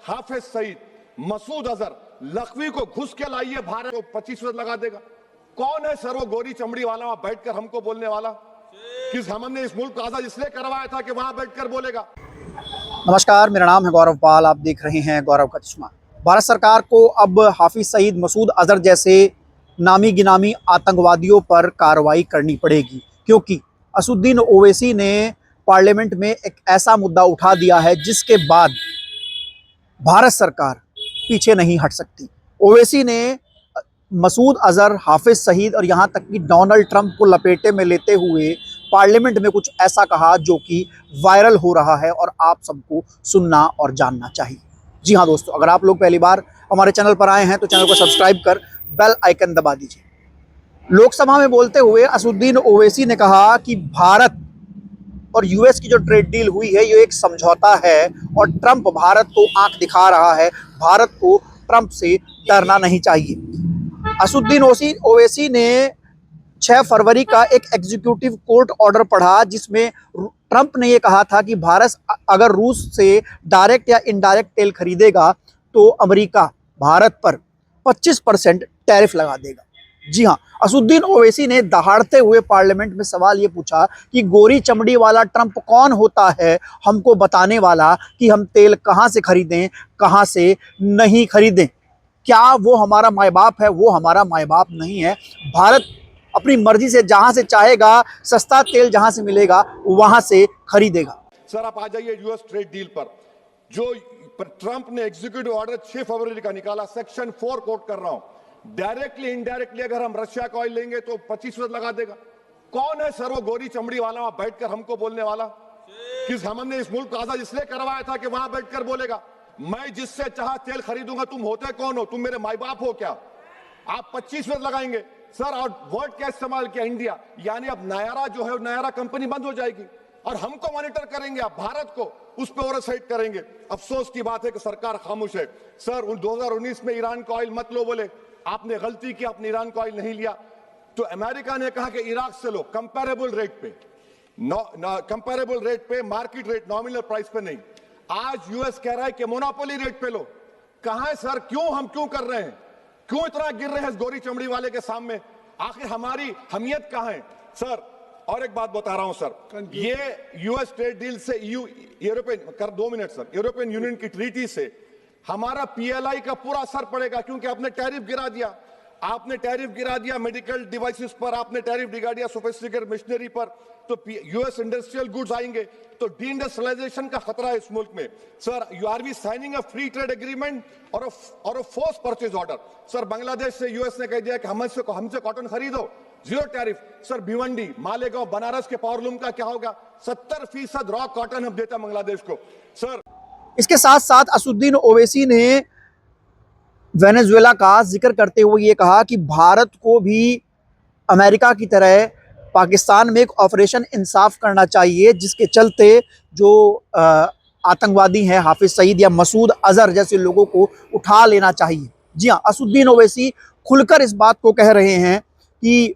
हाफिज सईद, मसूद अजहर, लखवी को घुस के लाइए, भारत को 25% लगा देगा। कौन है सर वो गोरी चमड़ी वाला वहां बैठकर हमको बोलने वाला? किस हमने इस मुल्क को आजाद इसलिए करवाया था कि वहां बैठकर बोलेगा। नमस्कार, मेरा नाम है गौरव पाल। आप देख रहे हैं गौरव का चश्मा। भारत सरकार को अब हाफिज सईद, मसूद अजहर जैसे नामी गिनामी आतंकवादियों पर कार्रवाई करनी पड़ेगी, क्योंकि असदुद्दीन ओवैसी ने पार्लियामेंट में एक ऐसा मुद्दा उठा दिया है जिसके बाद भारत सरकार पीछे नहीं हट सकती। ओवैसी ने मसूद अजहर, हाफिज सईद और यहाँ तक कि डोनाल्ड ट्रंप को लपेटे में लेते हुए पार्लियामेंट में कुछ ऐसा कहा जो कि वायरल हो रहा है और आप सबको सुनना और जानना चाहिए। जी हाँ दोस्तों, अगर आप लोग पहली बार हमारे चैनल पर आए हैं तो चैनल को सब्सक्राइब कर बेल आइकन दबा दीजिए। लोकसभा में बोलते हुए असदुद्दीन ओवैसी ने कहा कि भारत और यूएस की जो ट्रेड डील हुई है ये एक समझौता है और ट्रंप भारत को आंख दिखा रहा है। भारत को ट्रंप से डरना नहीं चाहिए। असदुद्दीन ओवैसी ने 6 फरवरी का एक एग्जीक्यूटिव कोर्ट ऑर्डर पढ़ा जिसमें ट्रंप ने यह कहा था कि भारत अगर रूस से डायरेक्ट या इनडायरेक्ट तेल खरीदेगा तो अमेरिका भारत पर 25% टैरिफ लगा देगा। जी हाँ, असदुद्दीन ओवैसी ने दहाड़ते हुए पार्लियामेंट में सवाल ये पूछा कि गोरी चमड़ी वाला ट्रंप कौन होता है हमको बताने वाला कि हम तेल कहाँ से खरीदें, कहाँ से नहीं खरीदें। क्या वो हमारा माय बाप है? वो हमारा माय बाप नहीं है। भारत अपनी मर्जी से जहां से चाहेगा, सस्ता तेल जहां से मिलेगा वहां से खरीदेगा। सर आप आ जाइए यूएस ट्रेड डील पर, जो ट्रंप ने एग्जीक्यूटिव ऑर्डर 6 फरवरी का निकाला, सेक्शन 4 कोट कर रहा हूं, डायरेक्टली इनडायरेक्टली अगर हम रशिया का ऑयल लेंगे तो 25% लगा देगा। कौन है सर वो गोरी चमड़ी वाला वहां बैठकर हमको बोलने वाला? किस हमने इस मुल्क को आजाद इसलिए करवाया था कि वहां बैठकर बोलेगा मैं जिससे चाहा तेल खरीदूंगा। तुम होते कौन हो? तुम मेरे माई बाप हो क्या? आप 25% लगाएंगे सर। और वर्ड क्या इस्तेमाल किया? इंडिया, यानी अब नायारा जो है नायारा कंपनी बंद हो जाएगी और हमको मॉनिटर करेंगे, आप भारत को उस पर ओवरसाइट करेंगे। अफसोस की बात है कि सरकार खामोश है। सर 2019 में ईरान का ऑयल मत लो बोले, आपने गलती की, आपने ईरान का ऑयल नहीं लिया। तो अमेरिका ने कहा कि इराक से लो, कंपेरेबल रेट पे, कंपेरेबल रेट पे, मार्केट रेट, नॉमिनल प्राइस पे नहीं। आज यूएस कह रहा है कि मोनोपोली रेट पे लो। कहां है सर? हम क्यों कर रहे हैं? क्यों इतना गिर रहे हैं इस गोरी चमड़ी वाले के सामने? आखिर हमारी हमियत कहां है सर? और एक बात बता रहा हूं सर, ये यूएस ट्रेड डील से यूरोपियन कर 2 मिनट सर, यूरोपियन यूनियन की ट्रीटी से हमारा पीएलआई का पूरा असर पड़ेगा, क्योंकि आपने टैरिफ गिरा दिया। आपने टैरिफ गिरा दिया मेडिकल डिवाइसेस पर, आपने टैरिफ गिरा दिया सोफिस्टिकेटेड मशीनरी पर, तो यूएस इंडस्ट्रियल गुड्स आएंगे तो डी-इंडस्ट्रियलाइजेशन का खतरा है इस मुल्क में। Sir you are we signing a free trade agreement और a force purchase order. Sir Bangladesh से यूएस ने कह दिया कि हमसे कॉटन खरीदो, 0 टैरिफ। सर भिवंडी, मालेगांव, बनारस के पावरलूम का क्या होगा? 70% रॉ कॉटन हम देता बांग्लादेश को सर। इसके साथ साथ असदुद्दीन ओवैसी ने वेनेजुएला का जिक्र करते हुए ये कहा कि भारत को भी अमेरिका की तरह पाकिस्तान में एक ऑपरेशन इंसाफ करना चाहिए, जिसके चलते जो आतंकवादी हैं हाफिज सईद या मसूद अजहर जैसे लोगों को उठा लेना चाहिए। जी हाँ, असदुद्दीन ओवैसी खुलकर इस बात को कह रहे हैं कि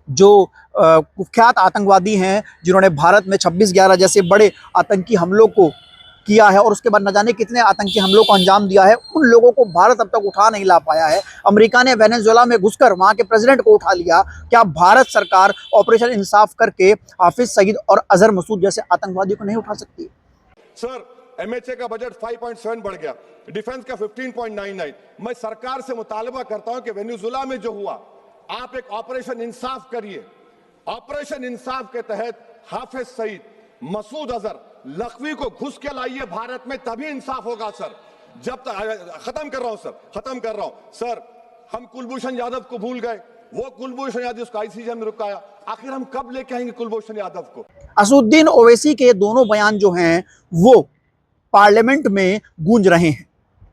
जो कुख्यात आतंकवादी हैं जिन्होंने भारत में 26/11 जैसे बड़े आतंकी हमलों को किया है और उसके बाद न जाने कितने आतंकी हमलों को अंजाम दिया है, उन लोगों को भारत अब तक उठा नहीं ला पाया है। अमेरिका ने वेनेजुएला में घुसकर वहां के प्रेसिडेंट को उठा लिया। क्या भारत सरकार ऑपरेशन इंसाफ करके हाफिज सईद और अजहर मसूद जैसे आतंकवादियों को नहीं उठा सकती? सर एमएचए का बजट 5.7 बढ़ गया, डिफेंस का 15.99। मैं सरकार से मुतालबा करता हूं कि वेनेजुएला में जो हुआ, आप एक ऑपरेशन इंसाफ करिए। ऑपरेशन इंसाफ के तहत हाफिज सईद, मसूद अजहर, लखवी को घुस के लाइए भारत में, तभी इंसाफ होगा सर। जब तक खत्म कर रहा हूं सर, हम कुलभूषण यादव को भूल गए। वो कुलभूषण यादव उसको आईसीजे में रुकाया, आखिर हम कब लेके आएंगे कुलभूषण यादव को? असदुद्दीन ओवैसी के दोनों बयान जो हैं वो पार्लियामेंट में गूंज रहे हैं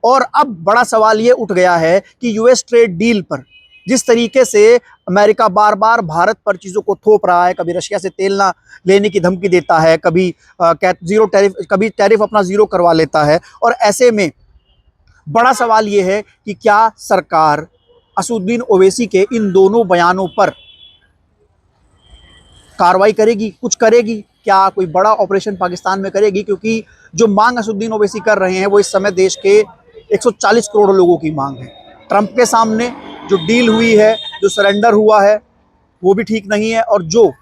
और अब बड़ा सवाल ये उठ गया है कि यूएस ट्रेड डील पर जिस तरीके से अमेरिका बार बार भारत पर चीज़ों को थोप रहा है, कभी रशिया से तेल ना लेने की धमकी देता है, कभी जीरो टैरिफ, कभी टैरिफ अपना ज़ीरो करवा लेता है, और ऐसे में बड़ा सवाल ये है कि क्या सरकार असदुद्दीन ओवैसी के इन दोनों बयानों पर कार्रवाई करेगी, कुछ करेगी? क्या कोई बड़ा ऑपरेशन पाकिस्तान में करेगी, क्योंकि जो मांग असदुद्दीन ओवैसी कर रहे हैं वो इस समय देश के 140 करोड़ लोगों की मांग है। ट्रंप के सामने जो डील हुई है, जो सरेंडर हुआ है, वो भी ठीक नहीं है, और जो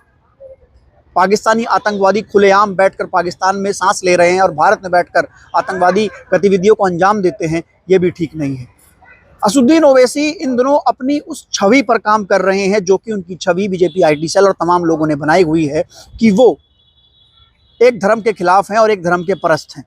पाकिस्तानी आतंकवादी खुलेआम बैठकर पाकिस्तान में सांस ले रहे हैं और भारत में बैठकर आतंकवादी गतिविधियों को अंजाम देते हैं, ये भी ठीक नहीं है। असदुद्दीन ओवैसी इन दिनों अपनी उस छवि पर काम कर रहे हैं जो कि उनकी छवि बीजेपी आईटी सेल और तमाम लोगों ने बनाई हुई है कि वो एक धर्म के खिलाफ हैं और एक धर्म के परस्त हैं,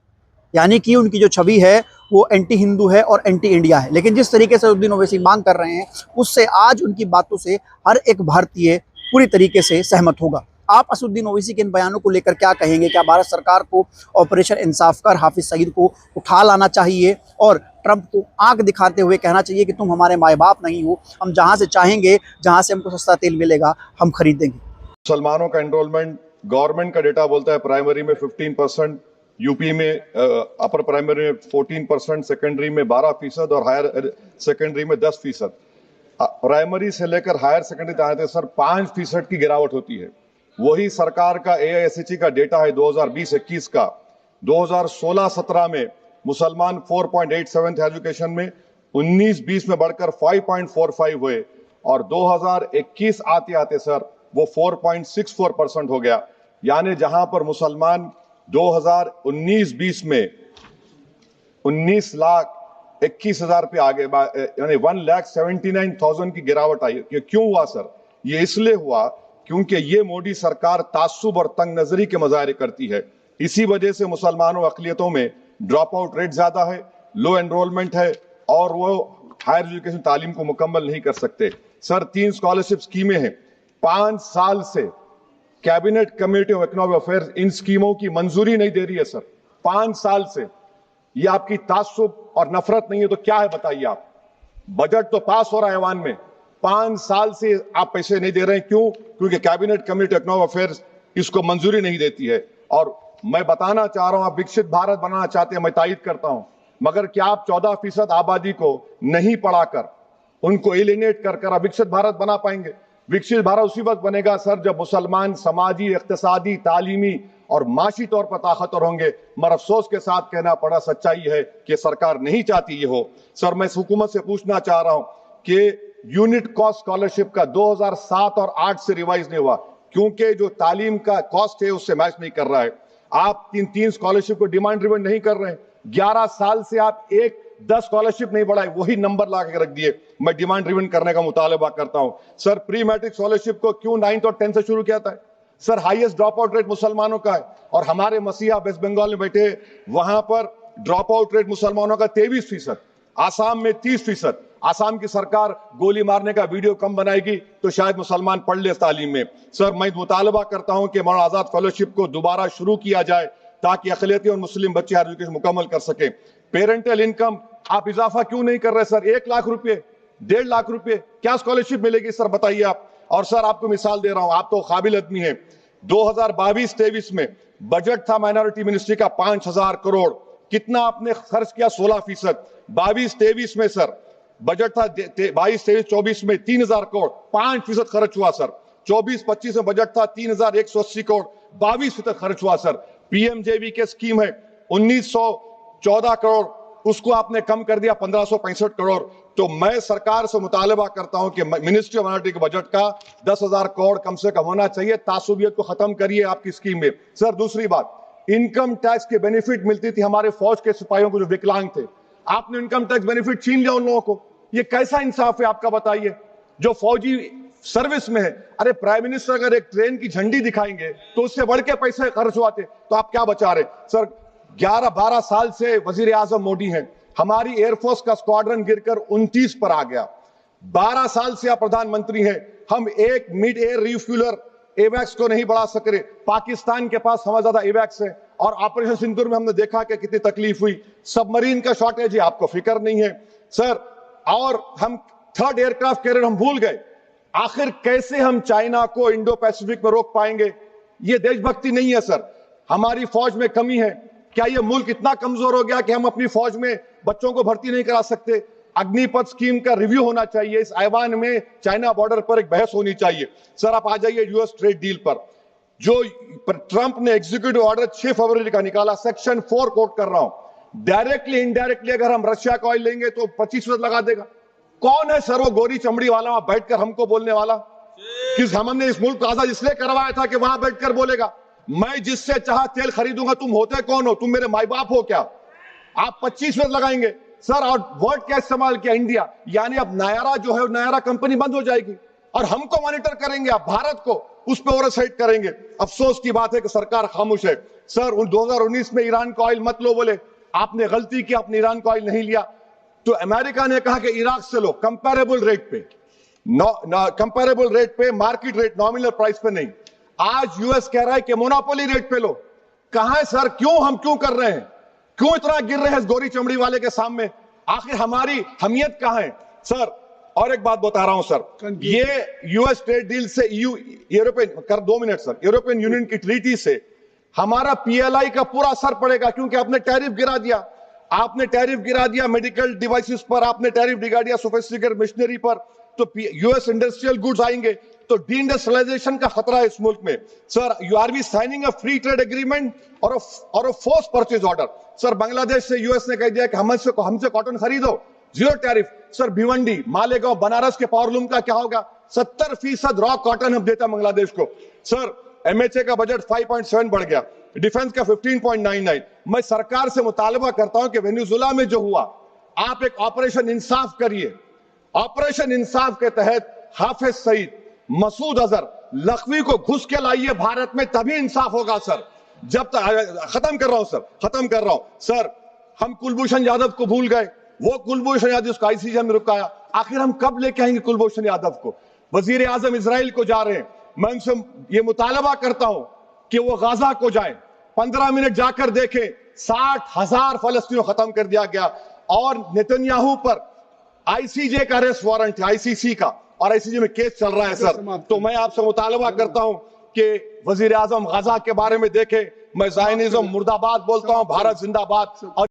यानी कि उनकी जो छवि है वो एंटी हिंदू है और एंटी इंडिया है। लेकिन जिस तरीके से असदुद्दीन ओवैसी मांग कर रहे हैं, उससे आज उनकी बातों से हर एक भारतीय पूरी तरीके से सहमत होगा। आप असदुद्दीन ओवैसी के इन बयानों को लेकर क्या कहेंगे? क्या भारत सरकार को ऑपरेशन इंसाफ कर हाफिज सईद को उठा लाना चाहिए और ट्रंप को आंख दिखाते हुए कहना चाहिए कि तुम हमारे माए बाप नहीं हो, हम जहां से चाहेंगे, जहां से हमको सस्ता तेल मिलेगा, हम खरीदेंगे? मुसलमानों का एनरोलमेंट गवर्नमेंट का डेटा बोलता है प्राइमरी में 15%, यूपी में अपर प्राइमरी में 14%, सेकेंडरी में 12% और हायर सेकेंडरी में 10%। प्राइमरी से लेकर हायर सेकेंडरी तक आते सर 5% की गिरावट होती है। वही सरकार का AISHE का डेटा है 2020-21 का। 2016-17 में मुसलमान 4.87 थे एजुकेशन में, 19-20 में बढ़कर 5.45 हुए और 2021 आते आते सर वो 4.64% हो गया। यानी जहां पर मुसलमान 2019-20 में 19,21,000 पे आगे, यानी 1,79,000 की गिरावट आई। ये क्यों हुआ सर? ये इसलिए हुआ क्योंकि ये मोदी सरकार तासुब और तंग नजरी के मुजाहरे करती है। इसी वजह से मुसलमानों अकलियतों में ड्रॉप आउट रेट ज्यादा है, लो एनरोलमेंट है और वो हायर एजुकेशन तालीम को मुकम्मल नहीं कर सकते। सर 3 स्कॉलरशिप स्कीमें हैं, 5 साल से cabinet committee of economic affairs in स्कीमों की मंजूरी नहीं दे रही है सर, 5 साल से। ये आपकी तासुब और नफरत नहीं है तो क्या है बताइए आप? बजट तो पास हो रहा है ऐवान में, 5 साल से आप पैसे नहीं दे रहे हैं। क्यों? क्योंकि cabinet committee of economic affairs इसको मंजूरी नहीं देती है। और मैं बताना चाह रहा हूं, आप विकसित भारत बनाना चाहते हैं, मैं तायद करता हूं, मगर क्या आप 14% आबादी को नहीं पढ़ाकर, उनको एलिनेट कर आप विकसित भारत बना पाएंगे? विकसित भारत उसी वक्त बनेगा सर जब मुसलमान समाजी, इक्तिसादी, तालीमी और माशी तौर पर ताकतवर होंगे। मगर अफसोस के साथ कहना पड़ा, सच्चाई है कि सरकार नहीं चाहती ये हो। सर मैं हुकूमत से पूछना चाह रहा हूं कि यूनिट कॉस्ट स्कॉलरशिप का 2007 और 8 से रिवाइज नहीं हुआ क्योंकि जो तालीम का कॉस्ट है उससे मैच नहीं कर रहा है। आप 3 स्कॉलरशिप को डिमांड ड्रिवन नहीं कर रहे हैं। 11 साल से आप 10 स्कॉलरशिप नहीं बढ़ाए, वही नंबर ला के रख दिए। मैं डिमांड ड्रिवन करने का मुतालबा करता हूं। सर प्री मैट्रिक स्कॉलरशिप को क्यों 9th और 10th से शुरू किया था? Sir highest drop out rate मुसलमानों का है और हमारे मसीहा वेस्ट बंगाल में बैठे, वहां पर ड्रॉप आउट रेट मुसलमानों का 23%, आसाम में 30%। आसाम की सरकार गोली मारने का वीडियो कम बनाएगी तो शायद मुसलमान पढ़ ले तालीम में। सर मैं मुतालबा करता हूं कि मौलाना आजाद फेलोशिप को दोबारा शुरू किया जाए ताकि अक़लियती और मुस्लिम बच्चे हायर एजुकेशन मुकम्मल कर सके। पेरेंटल इनकम आप इजाफा क्यों नहीं कर रहे सर? 1 लाख रुपए, 1.5 लाख रुपए क्या स्कॉलरशिप मिलेगी सर बताइए आप? और सर आपको मिसाल दे रहा हूं, आप तो काबिल आदमी हैं। 2022-23 में बजट था माइनॉरिटी मिनिस्ट्री का 5,000 करोड़, कितना आपने खर्च किया? 16%। 22-23 में सर बजट था 22-23-24 में 3,000 करोड़, 5% खर्च हुआ सर। 24-25 में बजट था 3,180 करोड़, 22% खर्च हुआ सर। पीएमजेवी के स्कीम है 1,914 करोड़, उसको आपने कम कर दिया 1,565 करोड़। तो मैं सरकार से मुतालबा करता हूं कि मिनिस्ट्री ऑफ माइनॉरिटी के बजट का 10,000 करोड़ कम से कम होना चाहिए। तासुबियत को खत्म करिए आपकी स्कीम में। सर दूसरी बात, इनकम टैक्स के बेनिफिट मिलती थी हमारे फौज के सिपाहियों को जो विकलांग थे, आपने इनकम टैक्स बेनिफिट छीन लिया उन लोगों को। ये कैसा इंसाफ है आपका बताइए? जो फौजी सर्विस में है, अरे प्राइम मिनिस्टर अगर एक ट्रेन की झंडी दिखाएंगे तो उससे बढ़ के पैसे खर्च हुआते, तो आप क्या बचा रहे? सर 11-12 साल से वजीर आजम मोदी हैं, हमारी एयरफोर्स का स्क्वाड्रन गिरकर 29 पर आ गया। 12 साल से आप प्रधानमंत्री हैं, हम एक मिड एयर रिफ्यूलर एवैक्स को नहीं बढ़ा सक रहे। पाकिस्तान के पास हमारे ज्यादा एवैक्स है और ऑपरेशन सिंदूर में हमने देखा कि कितनी तकलीफ हुई। सबमरीन का शॉर्टेज है, आपको फिक्र नहीं है सर। और हम 3rd एयरक्राफ्ट कैरियर हम भूल गए। आखिर कैसे हम चाइना को इंडो पैसिफिक में रोक पाएंगे? ये देशभक्ति नहीं है सर। हमारी फौज में कमी है। क्या ये मुल्क इतना कमजोर हो गया कि हम अपनी फौज में बच्चों को भर्ती नहीं करा सकते? अग्निपथ स्कीम का रिव्यू होना चाहिए। इस ऐवान में चाइना बॉर्डर पर एक बहस होनी चाहिए। सर आप आ जाइए यूएस ट्रेड डील पर। जो ट्रंप ने एग्जीक्यूटिव ऑर्डर 6 फरवरी का निकाला, सेक्शन 4 कोट कर रहा हूं, डायरेक्टली इनडायरेक्टली अगर हम रशिया का ऑयल लेंगे तो 25% लगा देगा। कौन है सर वो गोरी चमड़ी वाला वहां बैठकर हमको बोलने वाला? कि हमने इस मुल्क को आजाद इसलिए करवाया था कि वहां बैठकर बोलेगा मैं जिससे चाह तेल खरीदूंगा। तुम होते कौन हो? तुम मेरे माई बाप हो क्या? आप 25% लगाएंगे सर। और वर्ड क्या इस्तेमाल किया? इंडिया, यानी अब नायरा जो है नायरा कंपनी बंद हो जाएगी और हमको मॉनिटर करेंगे, आप भारत को उस पर ओवरसाइट करेंगे। अफसोस की बात है कि सरकार खामोश है। सर 2019 में ईरान का ऑयल मत लो बोले, आपने गलती की, आपने ईरान का ऑयल नहीं लिया। तो अमेरिका ने कहा कि इराक से लो, कंपेरेबल रेट पे, कंपेरेबल रेट पे, मार्केट रेट, नॉमिनल प्राइस पे नहीं। आज यूएस कह रहा है कि मोनोपोली रेट पे लो। कहां है सर? क्यों हम क्यों कर रहे हैं? क्यों इतना गिर रहे हैं इस गोरी चमड़ी वाले के सामने? आखिर हमारी हमियत कहां है सर? और एक बात बता रहा हूं सर, ये यूएस ट्रेड डील से यूरोपियन कर 2 मिनट सर, यूरोपियन यूनियन की ट्रीटी से हमारा पीएलआई का पूरा असर पड़ेगा, क्योंकि आपने टैरिफ गिरा दिया। आपने टैरिफ गिरा दिया मेडिकल डिवाइसेस पर, आपने टैरिफ गिरा दिया सोफिस्टिकेटेड मशीनरी पर। तो यूएस इंडस्ट्रियल गुड्स आएंगे तो डीइंडस्ट्रियलाइजेशन का खतरा है इस मुल्क में। Sir you are we signing a free trade agreement और a force purchase order. Sir Bangladesh से यूएस ने कह दिया कि हमसे कॉटन खरीदो, 0 टैरिफ। सर भिवंडी, मालेगांव, बनारस के पावरलूम का क्या होगा? 70% रॉ कॉटन हम देता बांग्लादेश को। सर एमएचए का बजट 5.7 बढ़ गया, डिफेंस का 15.99। मैं सरकार से मुतालबा करता हूं कि वेनेजुएला में जो हुआ, आप एक ऑपरेशन इंसाफ करिए। ऑपरेशन इंसाफ के तहत हाफिज सईद, मसूद अजहर, लखवी को घुस के लाइए भारत में, तभी इंसाफ होगा सर। जब तक खत्म कर रहा हूं सर, खत्म कर रहा हूं सर। हम कुलभूषण यादव को भूल गए, वो कुलभूषण यादव उसको आईसीजे में रुकाया। आखिर हम कब लेके आएंगे कुलभूषण यादव को? वजीर आजम इजराइल को जा रहे हैं, मैं उनसे ये मुतालबा करता हूं कि वो गाजा को जाए, 15 मिनट जाकर देखें, 60,000 फलस्तीनों खत्म कर दिया गया। और नेतन्याहू पर आईसीजे का अरेस्ट वारंट है, आईसीसी का, और आईसीजे में केस चल रहा है सर। तो मैं आपसे मुतालबा करता हूं कि वजीर आजम गाजा के बारे में देखें। मैं ज़ायनिज़्म मुर्दाबाद बोलता हूं, भारत जिंदाबाद। और